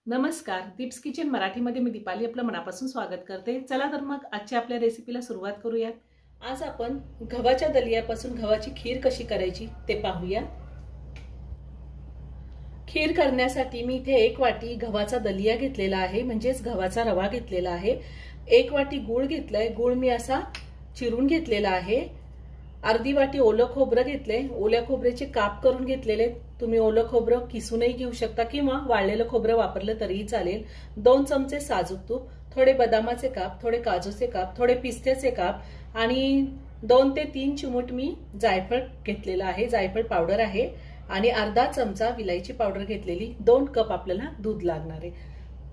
नमस्कार, दीप्स किचन मराठीमध्ये मी दीपाली आपलं मनापासून स्वागत करते। चला तर मग आजच्या आपल्या रेसिपीला सुरुवात करूया। आज आपण गव्हाच्या दलियापासून गव्हाची खीर कशी करायची ते पाहूया। खीर करण्यासाठी मी इथे 1 वाटी गव्हाचा दलिया घेतलेला आहे, म्हणजेच गव्हाचा रवा घेतलेला आहे। 1 वाटी गूळ घेतलाय, गूळ मी असा चिरून घेतलेला आहे। अर्धी वाटी ओलं खोबरं घेतले, ओल्या खोबऱ्याचे काप करून घेतलेले। तुम्ही ओलं खोबरं किसूनही घेऊ शकता किंवा वाळलेलं खोबरं वापरलं तरीही चालेल। 2 चमचे साजूक तूप, थोडे बदामाचे काप, थोडे काजूचे काप, थोडे पिस्त्याचे काप आणि 2 ते 3 चिमूट मी जायफळ घेतलेला आहे, जायफळ पावडर आहे आणि अर्धा चमचा विलायची पावडर घेतलेली। 2 कप आपल्याला दूध लागणार आहे।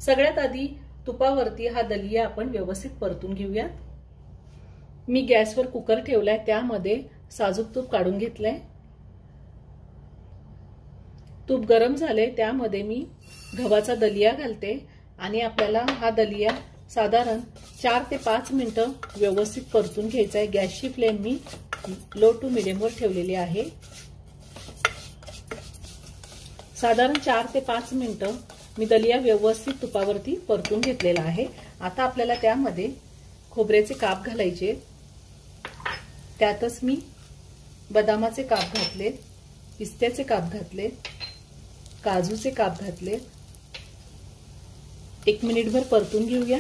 सगळ्यात आधी तुपावरती हा दलिया आपण व्यवस्थित परतून घेऊया। मी गॅसवर कुकर ठेवलाय, त्यामध्ये साजूक तूप काढून घेतलंय। तूप गरम झाले, त्यामध्ये मी गव्हाचा दलिया घालते आणि आपल्याला हा दलिया साधारण 4 ते 5 मिनिटं व्यवस्थित परतून घ्यायचा आहे। गॅसची फ्लेम मी लो टू मीडियम वर ठेवलेली आहे। साधारण 4 ते 5 मिनिटं मी दलिया व्यवस्थित तुपावरती परतून घेतलेला आहे। आता आपल्याला त्यामध्ये खोबऱ्याचे काप घालायचे, त्यातच मी बदामाचे काप घातले, पिस्त्याचे काप घातले, काजूचे काप घातले। 1 मिनिटभर परतून घेऊया।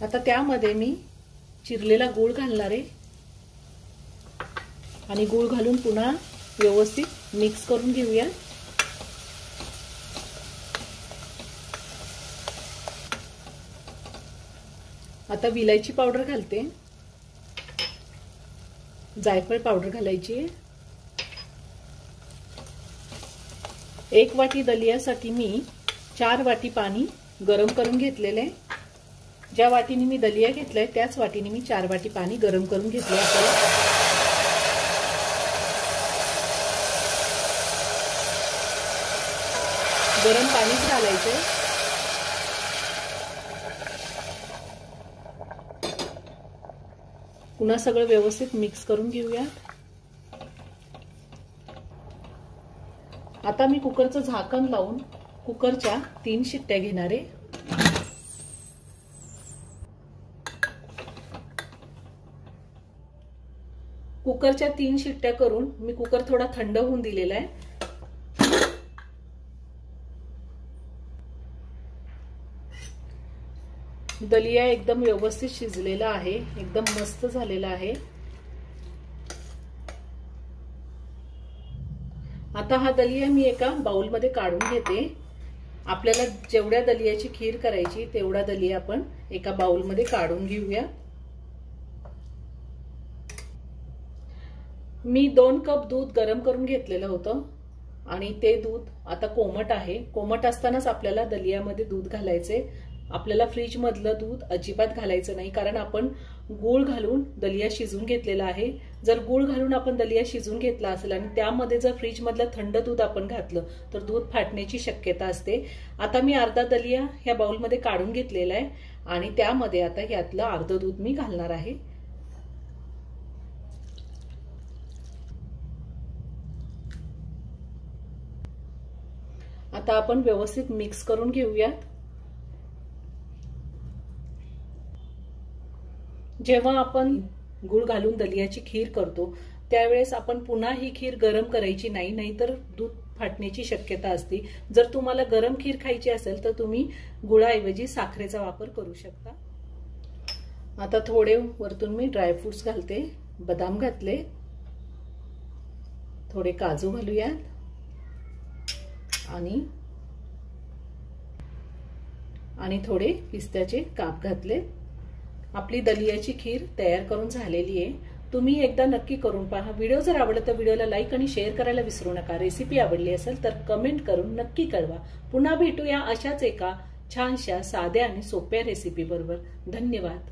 आता त्यामध्ये मी चिरलेला गूळ घालणार आहे आणि गूळ घालून पुन्हा व्यवस्थित मिक्स करून घेऊया। आता विलायची पावडर घालते, जायफळ पावडर घालायची। 1 वाटी दलियासाठी मी 4 वाटी पाणी गरम करून घेतलेले। ज्या वाटीने मी दलिया घेतलाय त्याच वाटीने मी 4 वाटी पाणी गरम करून घेतले आहे। गरम पाणीच घालायचे। पुन्हा सगळं व्यवस्थित मिक्स करून घेऊया। आता मी कुकरचं झाकण लावून कुकरच्या 3 शिट्ट्या घेणार आहे। कुकरच्या 3 शिट्ट्या करून मी कुकर थोडा थंड होऊन दिलेला आहे। दलिया एकदम व्यवस्थित शिजलेला आहे, एकदम मस्त झालेला आहे। आता हा दलिया मी एका बाउल मध्ये काढून घेते। आपल्याला जेवढ्या दलियाची खीर करायची तेवढा दलिया आपण एका बाउल मध्ये काढून घेऊया। मी 2 कप दूध गरम करून घेतलेलं होतं आणि ते दूध आता कोमट आहे। कोमट असतानाच आपल्याला दलियामध्ये दूध घालायचे। आपल्याला फ्रीज मधलं दूध अजिबात घालायचं नाही, कारण आपण गूळ घालून दलिया शिजून घेतलेला आहे। जर गूळ घालून आपण दलिया शिजून घेतला असेल आणि त्यामध्ये जर फ्रीज मधलं थंड दूध आपण घातलं तर दूध फाटण्याची शक्यता असते। आता मी अर्धा दलिया ह्या बाउल मध्ये काढून घेतलेला आहे आणि त्यामध्ये आता यातलं अर्ध दूध मी घालणार आहे। आता आपण व्यवस्थित मिक्स करून घेऊयात। जेव्हा आपण गूळ घालून दलियाची खीर करतो त्यावेळेस आपण पुन्हा ही खीर गरम करायची नाही, नाहीतर दूध फाटण्याची शक्यता असते। जर तुम्हाला गरम खीर खायची असेल तर तुम्ही गुळाऐवजी साखरेचा वापर करू शकता। आता थोडे वरतून मी ड्रायफ्रुट्स घालते, बदाम घातले, थोडे काजू घालूयात आणि थोडे पिस्त्याचे काप घातले। आपली दलियाची खीर तयार करून झालेली आहे। तुम्ही एकदा नक्की करून पहा। व्हिडिओ जर आवडला तर व्हिडिओला लाईक आणि शेअर करायला विसरू नका। रेसिपी आवडली असेल तर कमेंट करून नक्की कळवा। पुन्हा भेटूया अशाच एका छानशा साध्या आणि सोप्या रेसिपी बरोबर। धन्यवाद।